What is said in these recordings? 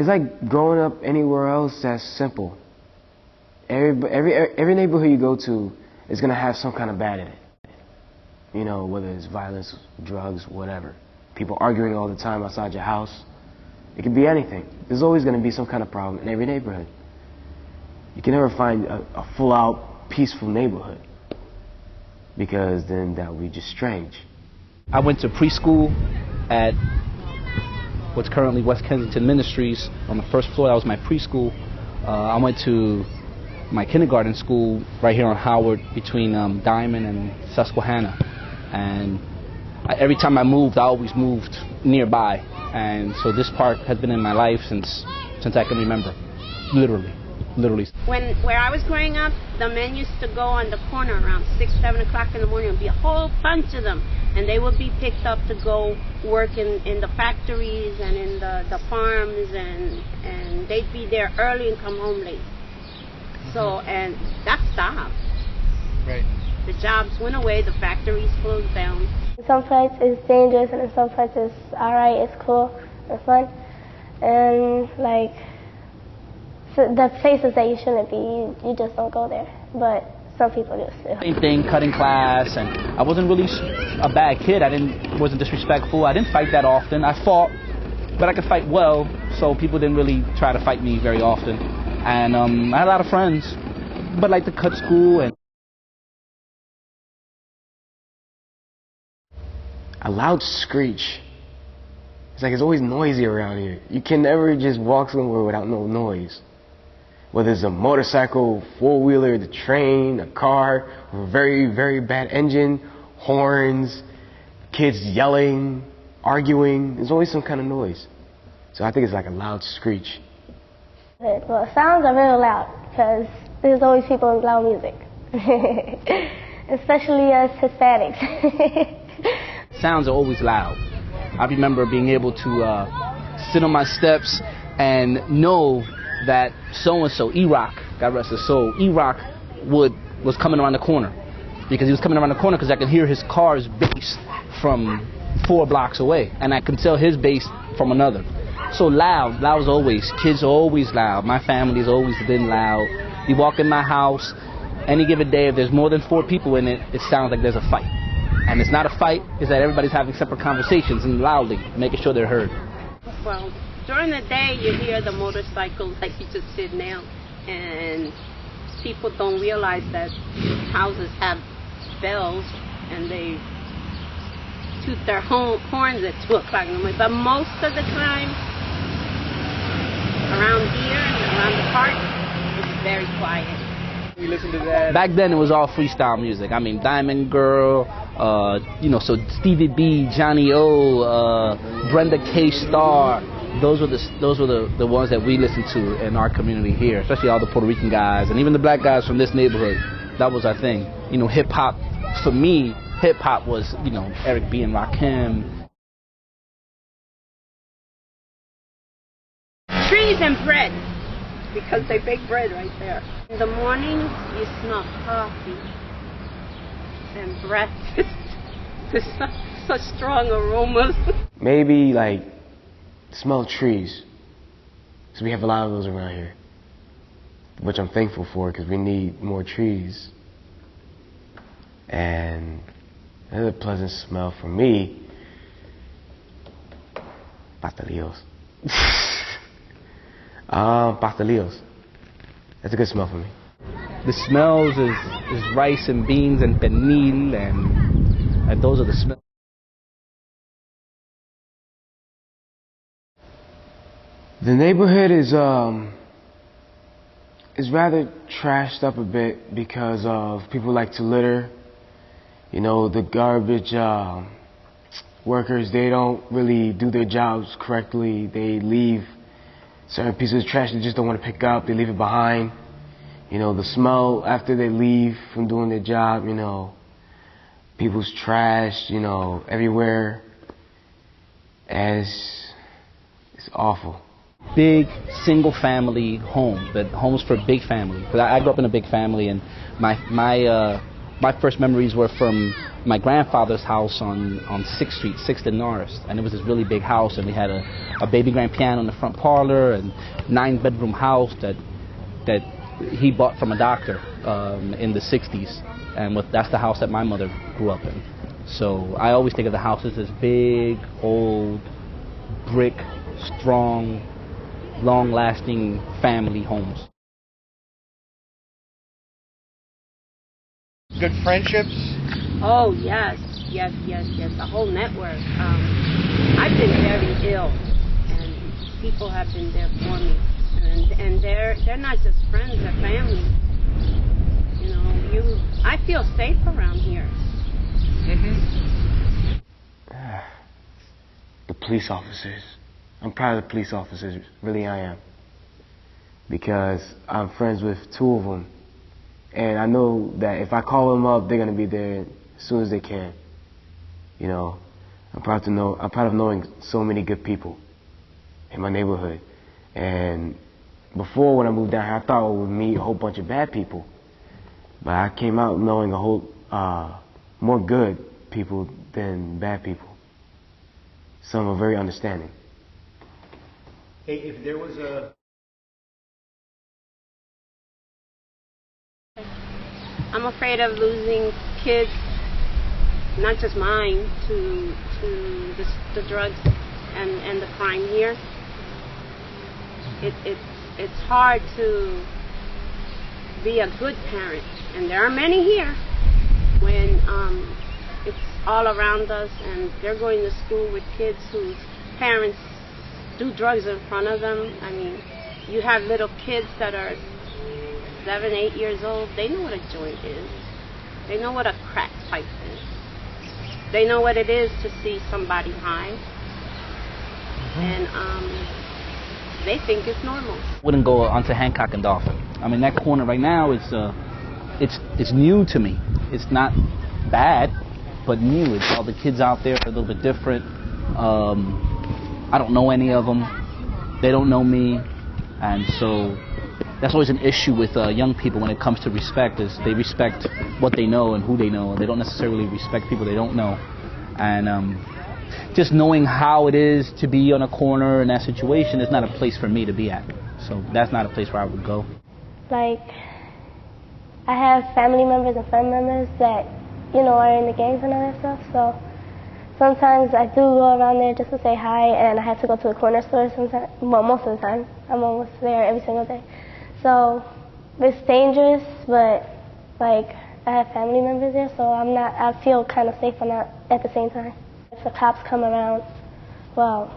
it's like growing up anywhere else that's simple. Every neighborhood you go to is going to have some kind of bad in it. You know, whether it's violence, drugs, whatever. People arguing all the time outside your house. It could be anything. There's always going to be some kind of problem in every neighborhood. You can never find a full-out peaceful neighborhood, because then that would be just strange. I went to preschool at what's currently West Kensington Ministries on the first floor. That was my preschool. I went to my kindergarten school right here on Howard between Diamond and Susquehanna. And every time I moved, I always moved nearby. And so this park has been in my life since I can remember, literally. Where I was growing up, the men used to go on the corner around 6, 7 o'clock in the morning. There'd be a whole bunch of them, and they would be picked up to go work in the factories and in the farms, and they'd be there early and come home late. So, and that stopped. Right. The jobs went away, the factories closed down. In some parts it's dangerous, and in some parts it's alright, it's cool and fun. And like, so the places that you shouldn't be, you just don't go there. But some people do still. Same thing, cutting class, and I wasn't really a bad kid. Wasn't disrespectful. I didn't fight that often. I fought, but I could fight well, so people didn't really try to fight me very often. And I had a lot of friends, but like to cut school and. A loud screech. It's like it's always noisy around here. You can never just walk somewhere without no noise. Whether it's a motorcycle, four-wheeler, the train, a car, or a very, very bad engine, horns, kids yelling, arguing. There's always some kind of noise. So I think it's like a loud screech. Well, sounds are very loud because there's always people with loud music, especially us Hispanics. Sounds are always loud. I remember being able to sit on my steps and know that so-and-so, E-Rock, God rest his soul, E-Rock was coming around the corner. Because he was coming around the corner because I could hear his car's bass from 4 blocks away. And I could tell his bass from another. So loud as always. Kids are always loud. My family's always been loud. You walk in my house, any given day, if there's more than 4 people in it, it sounds like there's a fight. And it's not a fight, it's that everybody's having separate conversations and loudly, making sure they're heard. Well, during the day you hear the motorcycles like you just did now, and people don't realize that houses have bells and they toot their horns at 2 o'clock in the morning. But most of the time, around here and around the park, it's very quiet. We listen to that. Back then it was all freestyle music. I mean, Diamond Girl, so Stevie B, Johnny O, Brenda K. Starr. Those were the ones that we listened to in our community here, especially all the Puerto Rican guys and even the black guys from this neighborhood. That was our thing. You know, hip hop, for me, hip hop was, Eric B. and Rakim. Trees and bread, because they bake bread right there. In the morning, you smell coffee and breakfast. There's such strong aromas. Maybe like smell trees. So we have a lot of those around here, which I'm thankful for because we need more trees. And another pleasant smell for me, pastelillos. Pastelillos. That's a good smell for me. The smells is rice and beans and pernil, and those are the smells. The neighborhood is rather trashed up a bit because of people like to litter. You know, the garbage workers, they don't really do their jobs correctly. They leave certain pieces of trash they just don't want to pick up. They leave it behind. You know, the smell after they leave from doing their job, people's trash, everywhere. And it's awful. Big single-family home, but homes for big family. Because I grew up in a big family, and my first memories were from my grandfather's house on 6th Street, 6th and Norris, and it was this really big house, and we had a baby grand piano in the front parlor and 9-bedroom house that he bought from a doctor in the 60s, and that's the house that my mother grew up in. So I always think of the house as this big, old, brick, strong, long-lasting family homes. Good friendships? Oh, yes. A whole network. I've been very ill, and people have been there for me. And they're not just friends, they're family. You know, I feel safe around here. The police officers. I'm proud of the police officers, really I am. Because I'm friends with 2 of them. And I know that if I call them up, they're going to be there as soon as they can. You know, I'm proud of knowing so many good people in my neighborhood. And before, when I moved down here, I thought I would meet a whole bunch of bad people. But I came out knowing a whole, more good people than bad people. Some are very understanding. Hey, if there was a... I'm afraid of losing kids, not just mine, to the drugs and the crime here. It's hard to be a good parent, and there are many here, when it's all around us and they're going to school with kids whose parents do drugs in front of them. I mean, you have little kids that are 7, 8 years old. They know what a joint is. They know what a crack pipe is. They know what it is to see somebody high. And they think it's normal. Wouldn't go onto Hancock and Dauphin. I mean, that corner right now is it's new to me. It's not bad, but new. It's all the kids out there are a little bit different. I don't know any of them. They don't know me, and so that's always an issue with young people when it comes to respect. Is they respect what they know and who they know. They don't necessarily respect people they don't know, and just knowing how it is to be on a corner in that situation is not a place for me to be at. So that's not a place where I would go. Like, I have family members and friend members that, you know, are in the gangs and all that stuff, so sometimes I do go around there just to say hi, and I have to go to the corner store sometimes. Well, most of the time. I'm almost there every single day. So it's dangerous, but like, I have family members there, so I feel kind of safe at the same time. If the cops come around, well,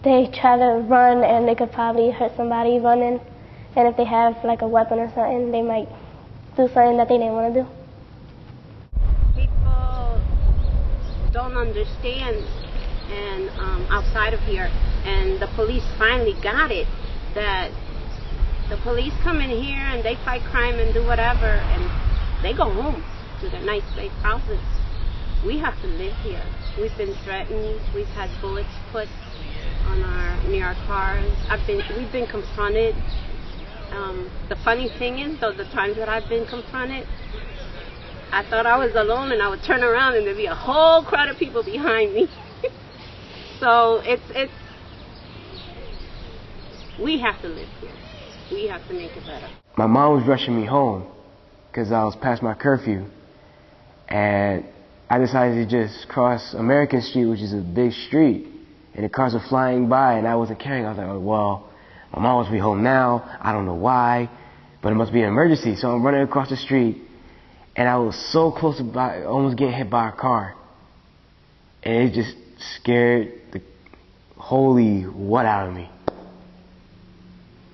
they try to run and they could probably hurt somebody running, and if they have like a weapon or something, they might do something that they didn't want to do. People don't understand, and outside of here, and the police finally got it, that the police come in here and they fight crime and do whatever, and they go home to their nice safe houses. We have to live here. We've been threatened. We've had bullets put on near our cars. We've been confronted. The funny thing is, though, the times that I've been confronted, I thought I was alone, and I would turn around and there'd be a whole crowd of people behind me. So we have to live here. We have to make it better. My mom was rushing me home because I was past my curfew, and I decided to just cross American Street, which is a big street, and the cars were flying by, and I wasn't carrying. I was like, well, my mom must be home now. I don't know why, but it must be an emergency. So I'm running across the street, and I was so close to almost getting hit by a car, and it just scared the holy what out of me.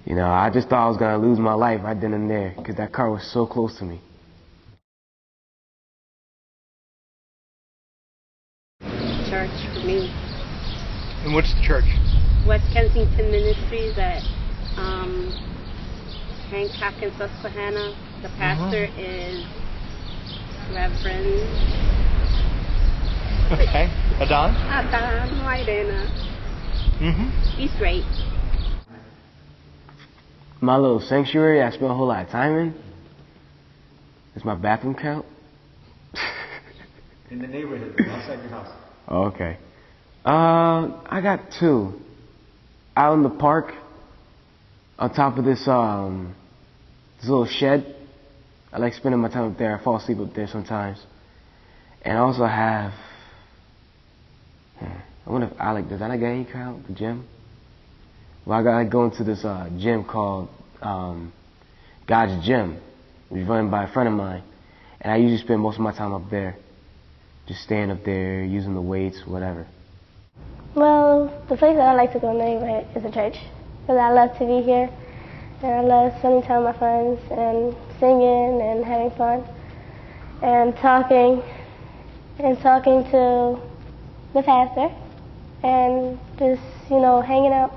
You know, I just thought I was going to lose my life right then and there because that car was so close to me. Church for me. And what's the church? West Kensington Ministries at Hancock and Susquehanna. The pastor is Reverend... Okay. Adon? Adon Mairena. Mm-hmm. He's great. My little sanctuary I spent a whole lot of time in. Does my bathroom count? In the neighborhood, outside your house. Oh, okay. I got two. Out in the park, on top of this little shed. I like spending my time up there. I fall asleep up there sometimes. And I also have, I wonder if Alec, does Alec Gay count, the gym? Well, I go into this gym called God's Gym. It's run by a friend of mine. And I usually spend most of my time up there. Just staying up there, using the weights, whatever. Well, the place that I like to go in the neighborhood is a church. Because I love to be here. And I love spending time with my friends and singing and having fun. And talking to the pastor. And just, hanging out.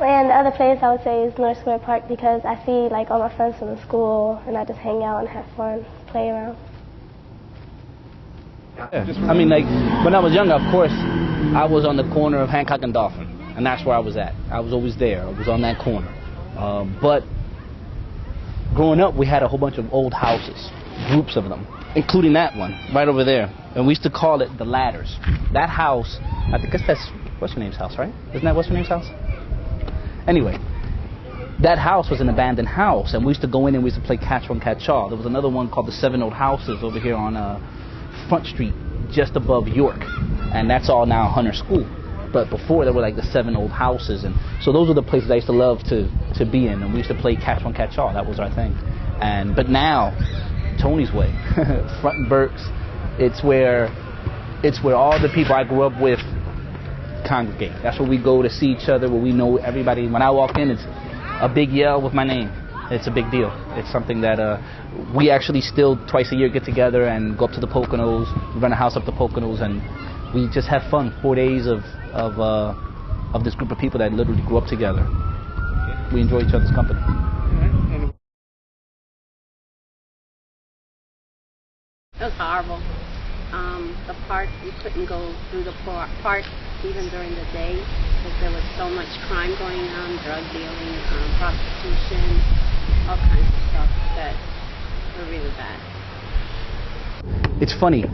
And the other place I would say is North Square Park because I see like all my friends from the school and I just hang out and have fun, play around. Yeah. I mean, like, when I was younger, of course, I was on the corner of Hancock and Dolphin, and that's where I was at. I was always there. I was on that corner. But growing up, we had a whole bunch of old houses, groups of them, including that one right over there. And we used to call it the Ladders. That house, I think that's what's her name's house, right? Isn't that what's her name's house? Anyway, that house was an abandoned house, and we used to go in and we used to play catch one, catch all. There was another one called the Seven Old Houses over here on Front Street, just above York, and that's all now Hunter School. But before, there were like the Seven Old Houses, and so those were the places I used to love to be in, and we used to play catch one, catch all. That was our thing. But now, Tony's Way, Front and Berks, it's where all the people I grew up with congregate. That's where we go to see each other, where we know everybody. When I walk in, it's a big yell with my name. It's a big deal. It's something that we actually still twice a year get together and go up to the Poconos. We run a house up the Poconos, and we just have fun. 4 days of this group of people that literally grew up together. We enjoy each other's company. It was horrible. The park, we couldn't go through the park even during the day because there was so much crime going on, drug dealing, prostitution, all kinds of stuff that were really bad. It's funny,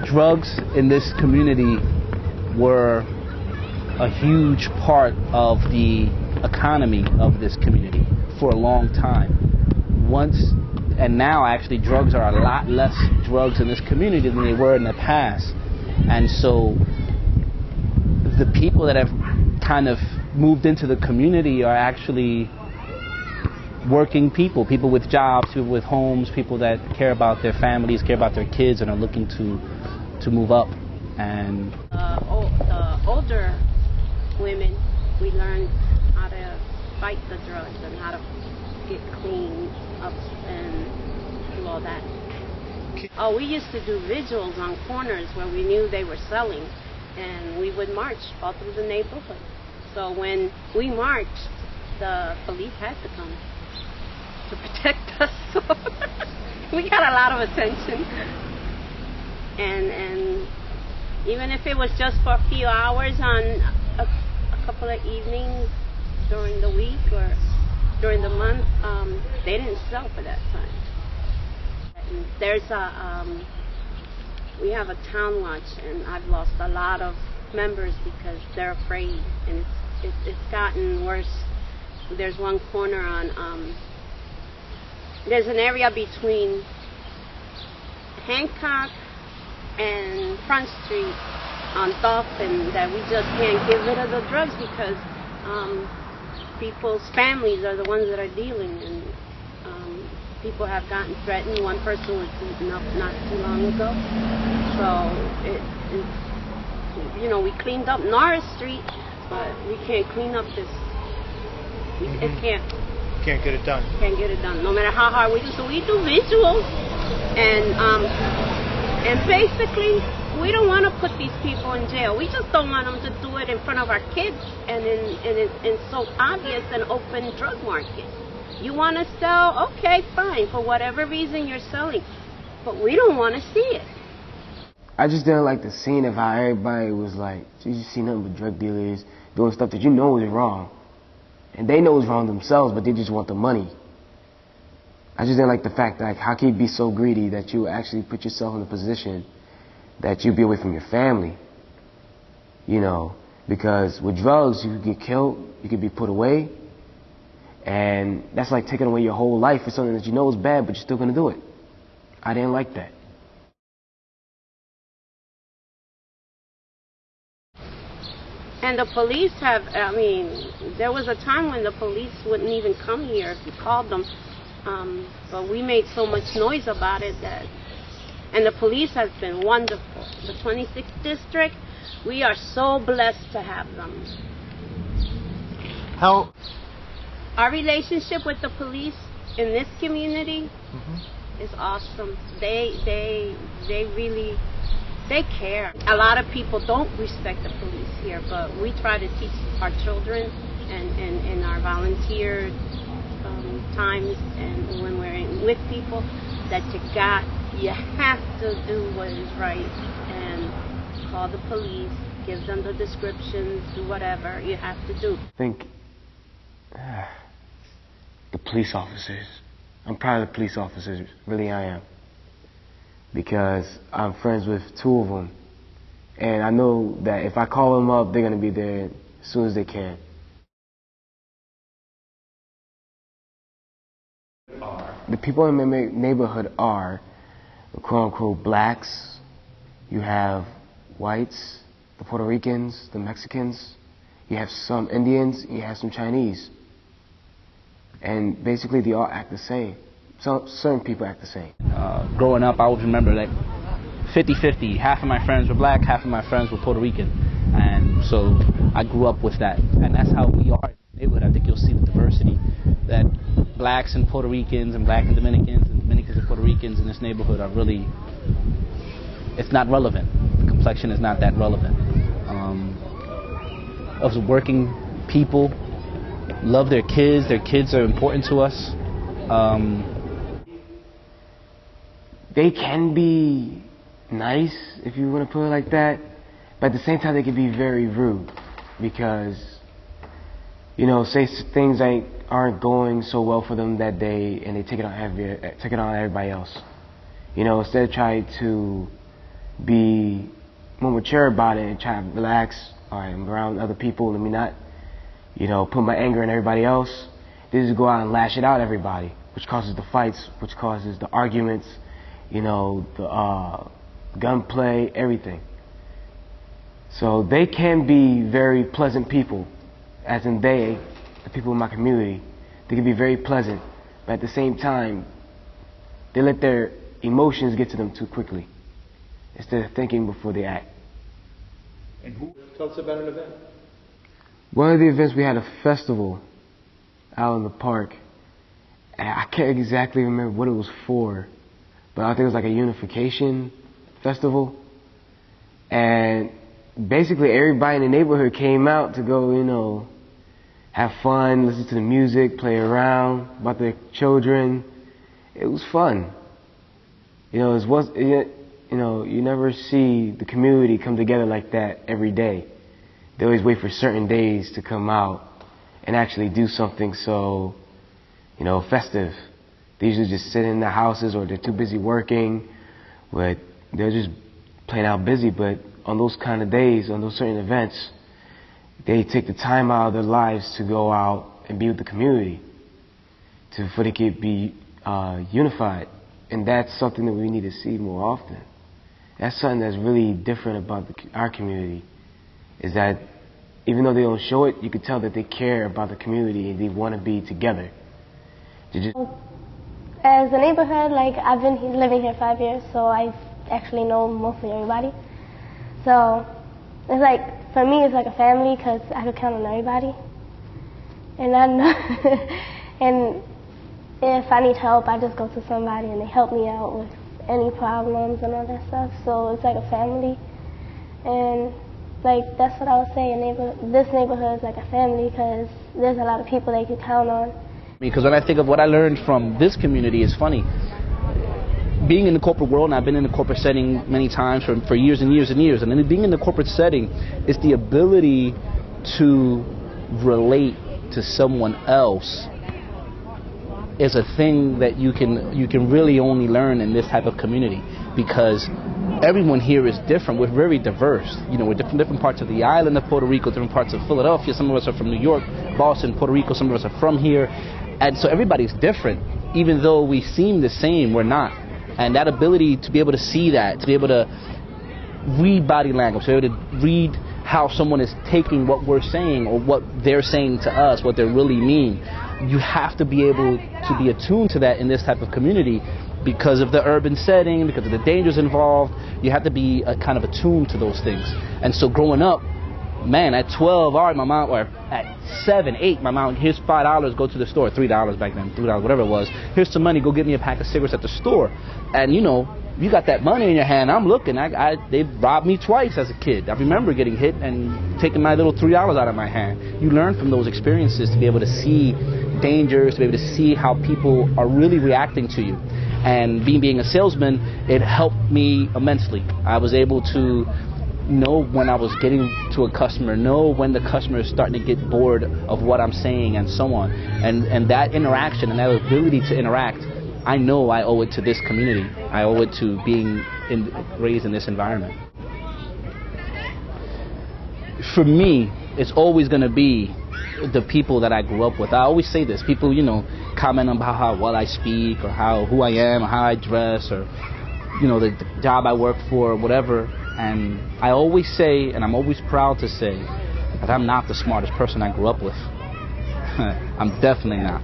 drugs in this community were a huge part of the economy of this community for a long time. And now actually drugs are a lot less drugs in this community than they were in the past. And so the people that have kind of moved into the community are actually working people with jobs, people with homes, people that care about their families, care about their kids, and are looking to move up. And the older women, we learned how to fight the drugs and how to get clean up and do all that. Oh, we used to do vigils on corners where we knew they were selling, and we would march all through the neighborhood. So when we marched, the police had to come to protect us. So we got a lot of attention. And even if it was just for a few hours on a couple of evenings during the week or during the month, they didn't sell for that time. And there's we have a town watch, and I've lost a lot of members because they're afraid, and it's gotten worse. There's one corner on, there's an area between Hancock and Front Street on Dolphin that we just can't get rid of the drugs because people's families are the ones that are dealing, and people have gotten threatened. One person was beaten up not too long ago. So we cleaned up Norris Street, but we can't clean up this. It can't get it done. Can't get it done, no matter how hard we do. So we do visuals, and basically we don't want to put these people in jail. We just don't want them to do it in front of our kids and in so obvious an open drug market. You want to sell? Okay, fine. For whatever reason you're selling. But we don't want to see it. I just didn't like the scene of how everybody was like, you just see nothing but drug dealers doing stuff that you know is wrong. And they know it's wrong themselves, but they just want the money. I just didn't like the fact that, like, how can you be so greedy that you actually put yourself in a position that you be away from your family? You know, because with drugs, you could get killed, you could be put away, and that's like taking away your whole life for something that you know is bad, but you're still going to do it. I didn't like that. And the police have, I mean, there was a time when the police wouldn't even come here if you called them. But we made so much noise about it that, and the police has been wonderful. The 26th district, we are so blessed to have them. How? Our relationship with the police in this community is awesome. They really, they care. A lot of people don't respect the police here, but we try to teach our children and in our volunteer times and when we're with people that you have to do what is right and call the police, give them the descriptions, do whatever you have to do. I think the police officers. I'm proud of the police officers, really I am. Because I'm friends with 2 of them. And I know that if I call them up, they're going to be there as soon as they can. The people in my neighborhood are, quote-unquote, blacks. You have whites, the Puerto Ricans, the Mexicans. You have some Indians, you have some Chinese. And basically they all act the same. Certain people act the same. Growing up, I always remember like 50-50. Half of my friends were black, half of my friends were Puerto Rican. And so I grew up with that. And that's how we are in the neighborhood. I think you'll see the diversity that blacks and Puerto Ricans and black and Dominicans and Puerto Ricans in this neighborhood are really, it's not relevant. The complexion is not that relevant. Us working people love their kids. Their kids are important to us. They can be nice, if you want to put it like that, but at the same time they can be very rude because, you know, say things aren't going so well for them that day and they take it on everybody else. You know, instead of trying to be more mature about it and try to relax, all right, I'm around other people, let me not, you know, put my anger in everybody else. They just go out and lash it out at everybody, which causes the fights, which causes the arguments, you know, the gunplay, everything. So they can be very pleasant people, as in the people in my community. They can be very pleasant, but at the same time, they let their emotions get to them too quickly, instead of thinking before they act. And who? Tell us about an event. One of the events, we had a festival out in the park. And I can't exactly remember what it was for, but I think it was like a unification festival. And basically everybody in the neighborhood came out to go, you know, have fun, listen to the music, play around about their children. It was fun. You know, you never see the community come together like that every day. They always wait for certain days to come out and actually do something so, you know, festive. They usually just sit in their houses or they're too busy working, but they're just plain out busy. But on those kind of days, on those certain events, they take the time out of their lives to go out and be with the community, for they can be unified. And that's something that we need to see more often. That's something that's really different about our community, is that even though they don't show it, you can tell that they care about the community and they want to be together. As a neighborhood, like, I've been living here 5 years, so I actually know mostly everybody. So it's like, for me, it's like a family because I could count on everybody. And I know, and if I need help, I just go to somebody and they help me out with any problems and all that stuff. So it's like a family. And like, that's what I would say, this neighborhood is like a family because there's a lot of people they can count on. Because when I think of what I learned from this community, it's funny. Being in the corporate world, and I've been in the corporate setting many times for years and years and years, and then being in the corporate setting is the ability to relate to someone else is a thing that you can really only learn in this type of community, because everyone here is different. We're very diverse. You know, we're different parts of the island of Puerto Rico, different parts of Philadelphia. Some of us are from New York, Boston, Puerto Rico. Some of us are from here. And so everybody's different. Even though we seem the same, we're not. And that ability to be able to see that, to be able to read body language, to be able to read how someone is taking what we're saying or what they're saying to us, what they really mean. You have to be able to be attuned to that in this type of community because of the urban setting, because of the dangers involved. You have to be kind of attuned to those things. And so growing up, man, at 12, all right, my mom, or at 7, 8, my mom, here's $5, go to the store, $3 back then, $3, whatever it was. Here's some money, go get me a pack of cigarettes at the store. And you know, you got that money in your hand, I'm looking, they robbed me twice as a kid. I remember getting hit and taking my little $3 out of my hand. You learn from those experiences to be able to see dangers, to be able to see how people are really reacting to you. And being a salesman, it helped me immensely. I was able to know when I was getting to a customer, know when the customer is starting to get bored of what I'm saying, and so on. And that interaction and that ability to interact, I know I owe it to this community. I owe it to being raised in this environment. For me, it's always going to be the people that I grew up with. I always say this. People, you know, comment about how well I speak, or who I am, or how I dress, or, you know, the job I work for, or whatever. And I always say, and I'm always proud to say, that I'm not the smartest person I grew up with. I'm definitely not.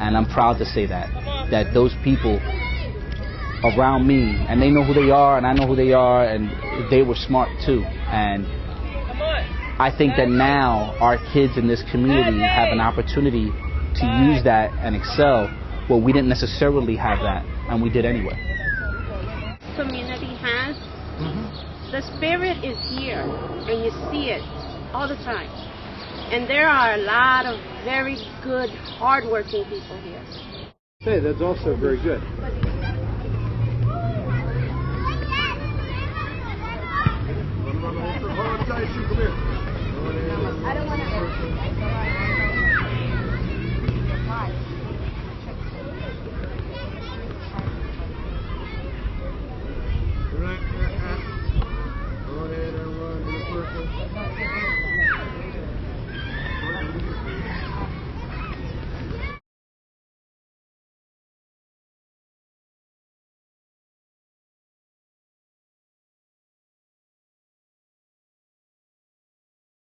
And I'm proud to say that those people around me, and they know who they are, and I know who they are, and they were smart too. And I think that now our kids in this community have an opportunity to use that and excel, where we didn't necessarily have that, and we did anyway. Community has, the spirit is here, and you see it all the time. And there are a lot of very good, hardworking people here. Hey, that's also very good.